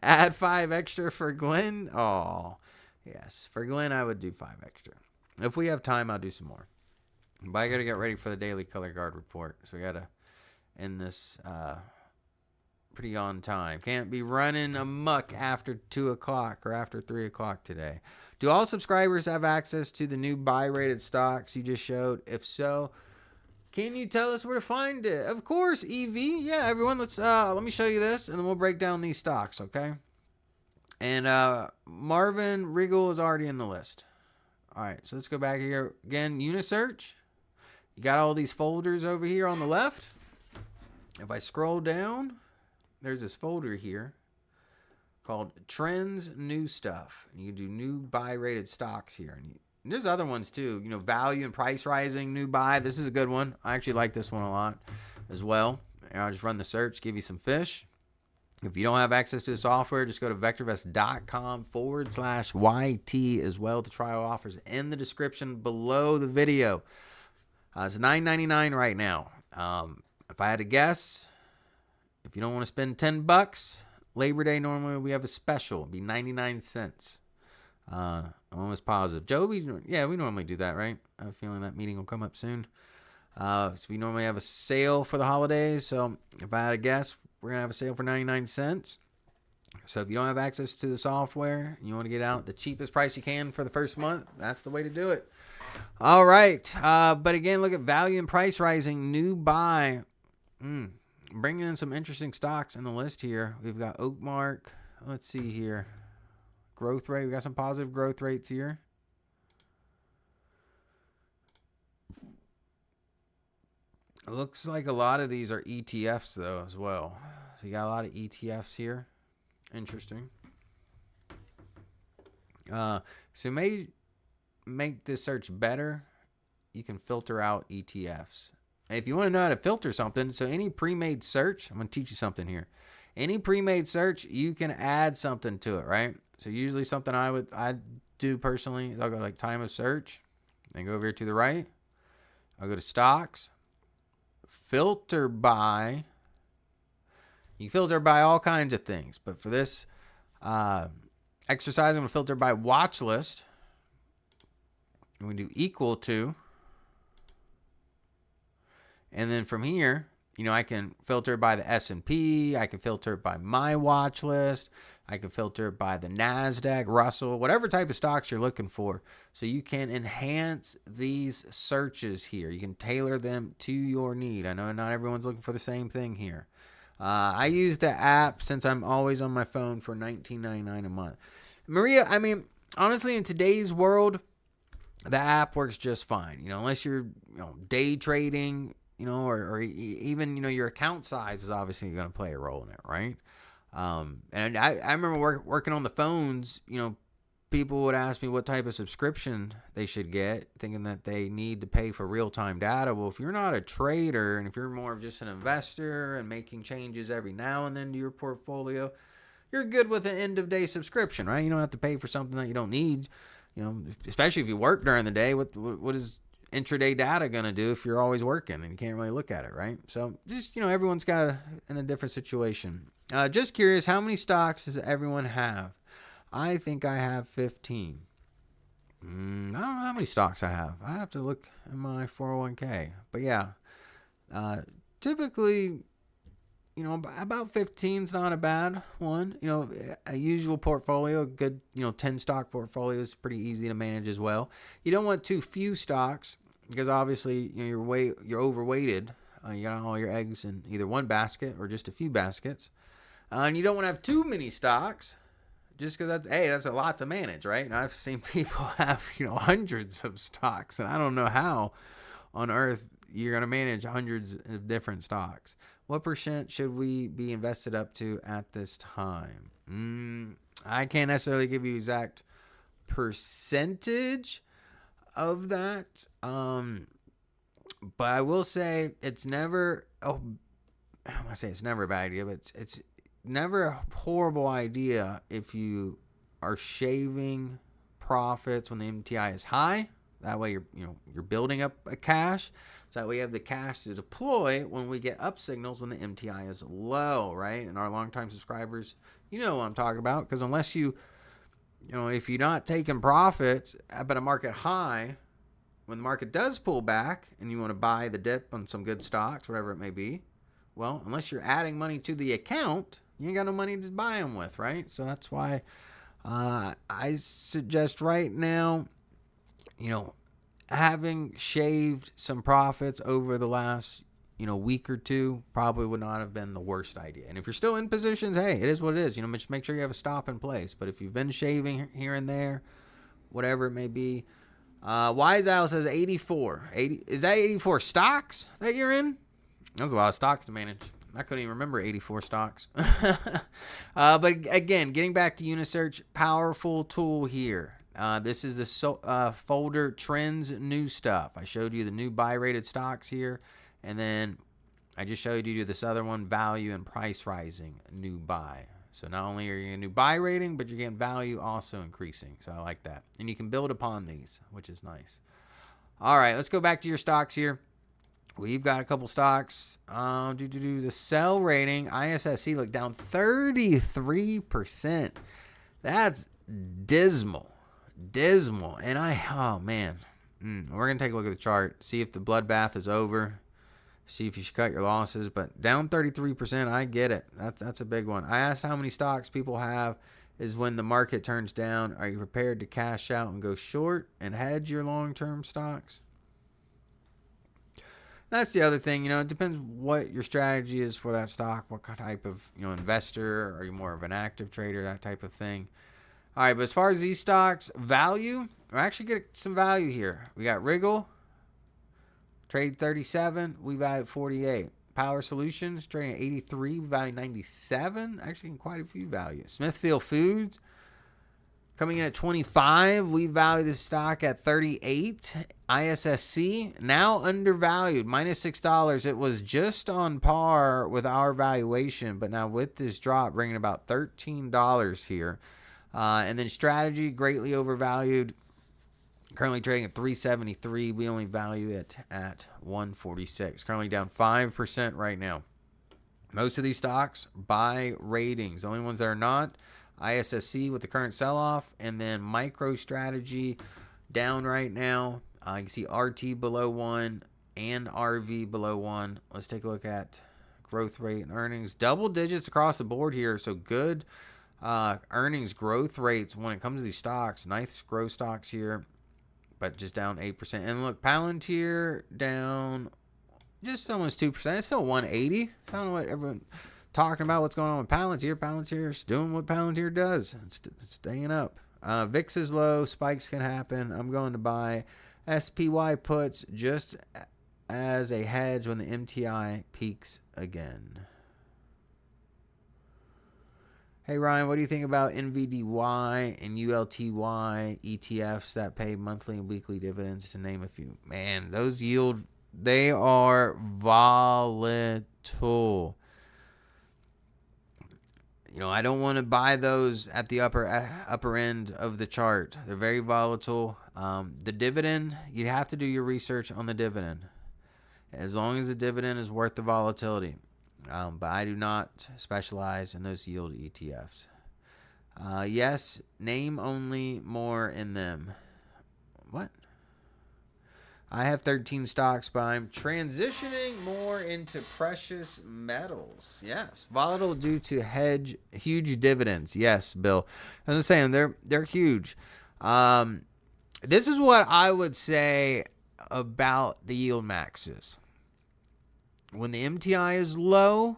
add 5 extra for Glenn. Oh, yes. For Glenn, I would do 5 extra. If we have time, I'll do some more. But I got to get ready for the daily color guard report. So we got to end this pretty on time. Can't be running amok after 2 o'clock or after 3 o'clock today. Do all subscribers have access to the new buy-rated stocks you just showed? If so, can you tell us where to find it? Of course, EV. Yeah, everyone, let me show you this, and then we'll break down these stocks, okay? And Marvin Regal is already in the list. All right, so let's go back here. Again, Unisearch. You got all these folders over here on the left. If I scroll down, there's this folder here called Trends New Stuff. And you can do new buy-rated stocks here. And there's other ones too. You know, value and price rising, new buy. This is a good one. I actually like this one a lot as well. And I'll just run the search, give you some fish. If you don't have access to the software, just go to vectorvest.com/YT as well. The trial offers in the description below the video. It's $9.99 right now. If I had to guess, if you don't want to spend $10, Labor Day normally we have a special. It'd be 99 cents. I'm almost positive. Joe, we normally do that, right? I have a feeling that meeting will come up soon. So we normally have a sale for the holidays. So if I had to guess, we're going to have a sale for 99 cents. So if you don't have access to the software, you want to get out the cheapest price you can for the first month, that's the way to do it. All right. But again, look at value and price rising, new buy. Bringing in some interesting stocks in the list here. We've got Oakmark. Let's see here. Growth rate. We got some positive growth rates here. It looks like a lot of these are ETFs, though, as well. So you got a lot of ETFs here. Interesting. So may make this search better. You can filter out ETFs. If you want to know how to filter something, so any pre-made search, I'm going to teach you something here. Any pre-made search, you can add something to it, right? So usually something I do personally is I'll go to like time of search and go over here to the right. I'll go to stocks. Filter by. You filter by all kinds of things, but for this exercise, I'm going to filter by watch list. We do equal to. And then from here, you know, I can filter by the S&P. I can filter by my watch list. I can filter by the NASDAQ, Russell, whatever type of stocks you're looking for. So you can enhance these searches here. You can tailor them to your need. I know not everyone's looking for the same thing here. I use the app since I'm always on my phone for $19.99 a month. Maria, I mean, honestly, in today's world, the app works just fine. You know, unless you're day trading, or even, your account size is obviously going to play a role in it, right? And I remember working on the phones, people would ask me what type of subscription they should get, thinking that they need to pay for real-time data. Well, if you're not a trader and if you're more of just an investor and making changes every now and then to your portfolio, you're good with an end-of-day subscription, right? You don't have to pay for something that you don't need, especially if you work during the day. What is intraday data going to do if you're always working and you can't really look at it, right? So just, everyone's in a different situation. Just curious, how many stocks does everyone have? I think I have 15. I don't know how many stocks I have. I have to look at my 401k. But yeah, typically, about 15 is not a bad one. A usual portfolio, a good, 10 stock portfolio is pretty easy to manage as well. You don't want too few stocks. because obviously you're overweighted. You got all your eggs in either one basket or just a few baskets, and you don't want to have too many stocks. Just because that's a lot to manage, right? And I've seen people have hundreds of stocks, and I don't know how on earth you're going to manage hundreds of different stocks. What percent should we be invested up to at this time? I can't necessarily give you exact percentage of that, but I will say it's never. I say it's never a bad idea, but it's never a horrible idea if you are shaving profits when the MTI is high. That way you're building up a cash, so that way you have the cash to deploy when we get up signals when the MTI is low, right? And our longtime subscribers, you know what I'm talking about, because unless if you're not taking profits but a market high, when the market does pull back and you want to buy the dip on some good stocks, whatever it may be, well, unless you're adding money to the account, you ain't got no money to buy them with, right? So that's why I suggest right now, having shaved some profits over the last, week or two probably would not have been the worst idea. And if you're still in positions, hey, it is what it is. Just make sure you have a stop in place. But if you've been shaving here and there, whatever it may be, Wise Owl says 84. Is that 84 stocks that you're in? That's a lot of stocks to manage. I couldn't even remember 84 stocks. But again, getting back to Unisearch, powerful tool here. This is the folder trends new stuff. I showed you the new buy rated stocks here. And then I just showed you this other one, value and price rising, new buy. So not only are you getting a new buy rating, but you're getting value also increasing. So I like that. And you can build upon these, which is nice. All right, let's go back to your stocks here. We've got a couple stocks. The sell rating, ISSC, look down 33%. That's dismal. And oh man. We're going to take a look at the chart, see if the bloodbath is over, see if you should cut your losses. But down 33%, I get it. That's a big one. I asked how many stocks people have is when the market turns down. Are you prepared to cash out and go short and hedge your long-term stocks? That's the other thing, it depends what your strategy is for that stock, what type of, investor, are you more of an active trader, that type of thing. All right, but as far as these stocks, value, we actually get some value here. We got Wriggle, trade 37, we value at 48. Power Solutions, trading at 83, we value 97, actually in quite a few values. Smithfield Foods, coming in at 25, we value this stock at 38. ISSC, now undervalued, minus $6. It was just on par with our valuation, but now with this drop, bringing about $13 here. And then Strategy, greatly overvalued, currently trading at 373. We only value it at 146. Currently down 5% right now. Most of these stocks buy ratings. The only ones that are not, ISSC with the current sell-off, and then MicroStrategy down right now. You can see RT below 1 and RV below 1. Let's take a look at growth rate and earnings. Double digits across the board here, so good earnings growth rates when it comes to these stocks. Nice growth stocks here, but just down 8%. And look, Palantir down just almost 2%. It's still 180. I don't know what everyone talking about, what's going on with Palantir. Palantir's doing what Palantir does. It's staying up. VIX is low. Spikes can happen. I'm going to buy SPY puts just as a hedge when the MTI peaks again. Hey Ryan, what do you think about NVDY and ULTY ETFs that pay monthly and weekly dividends, to name a few? Man, those yield, they are volatile. I don't want to buy those at the upper end of the chart. They're very volatile. The dividend, you have to do your research on the dividend. As long as the dividend is worth the volatility. But I do not specialize in those yield ETFs. Yes, name only more in them. What? I have 13 stocks, but I'm transitioning more into precious metals. Yes. Volatile due to huge dividends. Yes, Bill. As I'm saying, they're huge. This is what I would say about the yield maxes. When the MTI is low,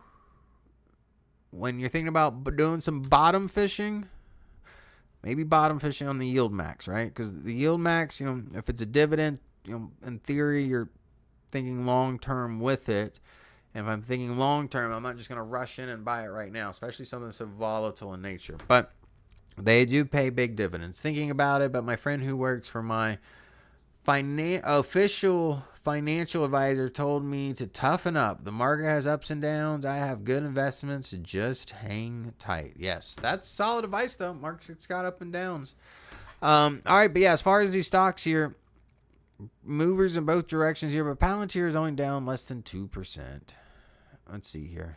when you're thinking about doing some bottom fishing, maybe bottom fishing on the yield max, right? Because the yield max, if it's a dividend, in theory, you're thinking long-term with it. And if I'm thinking long-term, I'm not just going to rush in and buy it right now, especially something that's so volatile in nature. But they do pay big dividends. Thinking about it, but my friend who works for my official financial advisor told me to toughen up. The market has ups and downs. I have good investments. Just hang tight. Yes, that's solid advice, though. Market's got up and downs. All right, but yeah, as far as these stocks here, movers in both directions here, but Palantir is only down less than 2%. Let's see here.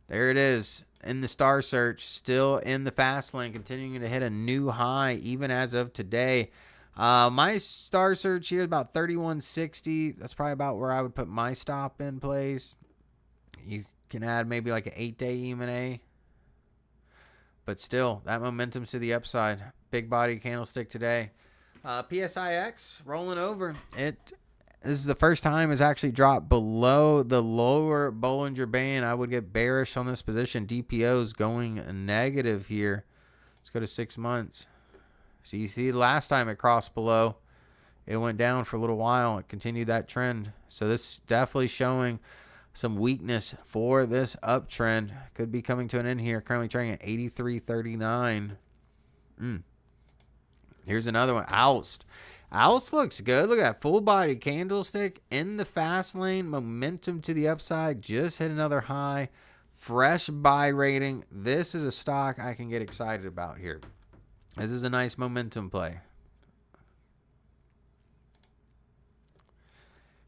There it is in the star search, still in the fast lane, continuing to hit a new high even as of today. My star search here is about 3160. That's probably about where I would put my stop in place. You can add maybe like an 8-day EMA. But still, that momentum's to the upside. Big body candlestick today. PSIX rolling over. This is the first time it's actually dropped below the lower Bollinger Band. I would get bearish on this position. DPO's going negative here. Let's go to 6 months. So you see last time it crossed below, it went down for a little while. It continued that trend. So this is definitely showing some weakness for this uptrend. Could be coming to an end here. Currently trading at 83.39. Here's another one. Oust. Oust looks good. Look at that full body candlestick in the fast lane. Momentum to the upside. Just hit another high. Fresh buy rating. This is a stock I can get excited about here. This is a nice momentum play.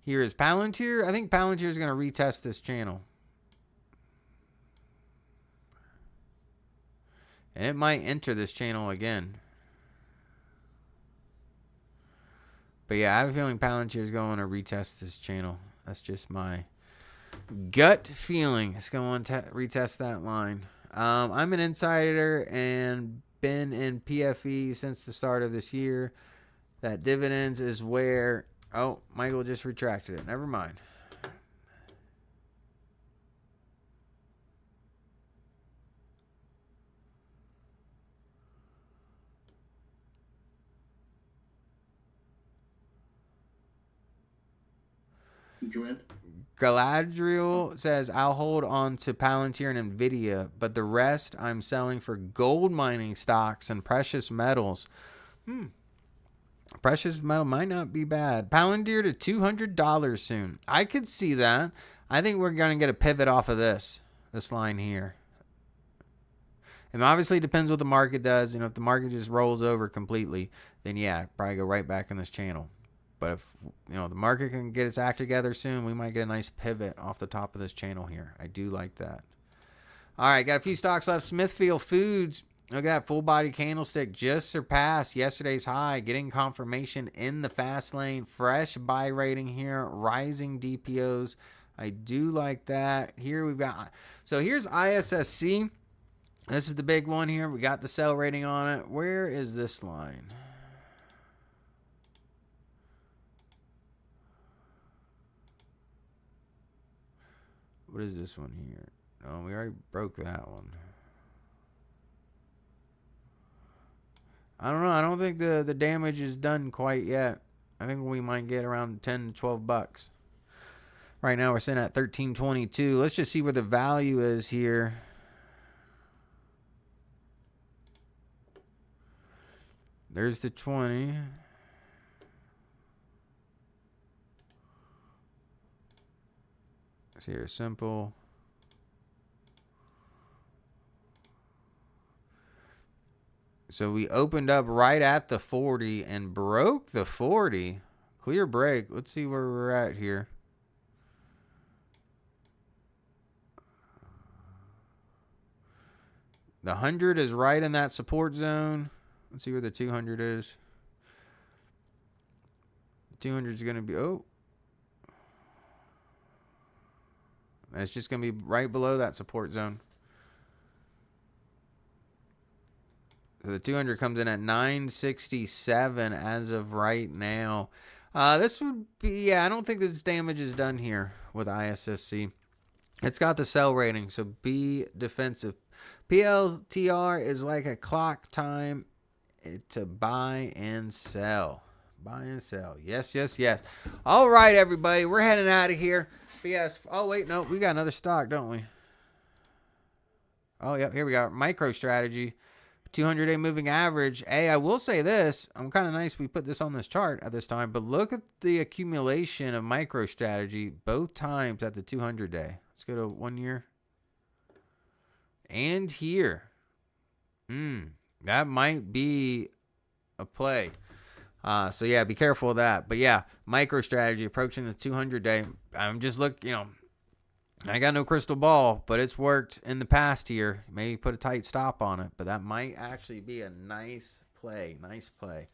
Here is Palantir. I think Palantir is going to retest this channel. And it might enter this channel again. But yeah, I have a feeling Palantir is going to retest this channel. That's just my gut feeling. It's going to retest that line. I'm an insider and been in PFE since the start of this year. That dividends is where... Oh, Michael just retracted it. Never mind. Galadriel says, I'll hold on to Palantir and NVIDIA, but the rest I'm selling for gold mining stocks and precious metals. Precious metal might not be bad. Palantir to $200 soon. I could see that. I think we're going to get a pivot off of this line here. And obviously it depends what the market does. If the market just rolls over completely, then yeah, probably go right back in this channel. But if the market can get its act together soon, we might get a nice pivot off the top of this channel here. I do like that. All right, got a few stocks left. Smithfield Foods. Look at that full body candlestick. Just surpassed yesterday's high. Getting confirmation in the fast lane. Fresh buy rating here. Rising DPOs. I do like that. Here we've got... So here's ISSC. This is the big one here. We got the sell rating on it. Where is this line? What is this one here? Oh, we already broke that one. I don't know. I don't think the damage is done quite yet. I think we might get around 10 to 12 bucks. Right now we're sitting at 13.22. Let's just see where the value is here. There's the 20. Here, simple. So we opened up right at the 40 and broke the 40. Clear break. Let's see where we're at here. The 100 is right in that support zone. Let's see where the 200 is. 200 is going to be... Oh. It's just going to be right below that support zone. So the 200 comes in at 967 as of right now. This would be, yeah, I don't think this damage is done here with ISSC. It's got the sell rating, so be defensive. PLTR is like a clock time to buy and sell. Buy and sell. Yes, yes, yes. All right, everybody. We're heading out of here. But yes. Oh, wait. No, we got another stock, don't we? Oh, yeah. Here we go. MicroStrategy. 200-day moving average. Hey, I will say this. I'm kind of nice we put this on this chart at this time. But look at the accumulation of MicroStrategy both times at the 200-day. Let's go to 1 year. And here. That might be a play. So, yeah, be careful of that. But, yeah, MicroStrategy approaching the 200-day. I'm just I got no crystal ball, but it's worked in the past here. Maybe put a tight stop on it, but that might actually be a nice play. Nice play.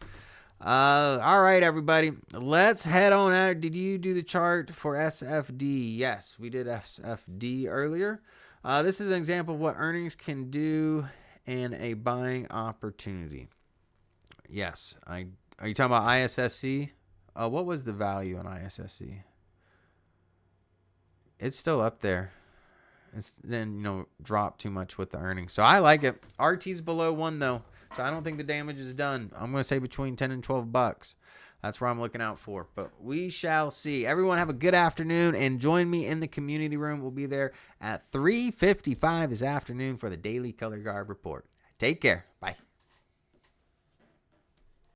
All right, everybody. Let's head on out. Did you do the chart for SFD? Yes, we did SFD earlier. This is an example of what earnings can do and a buying opportunity. Yes. Are you talking about ISSC? What was the value on ISSC? It's still up there. It's then, dropped too much with the earnings. So I like it. RT's below 1 though. So I don't think the damage is done. I'm going to say between 10 and 12 bucks. That's where I'm looking out for. But we shall see. Everyone have a good afternoon and join me in the community room. We'll be there at 3:55 this afternoon for the Daily Color Guard Report. Take care. Bye.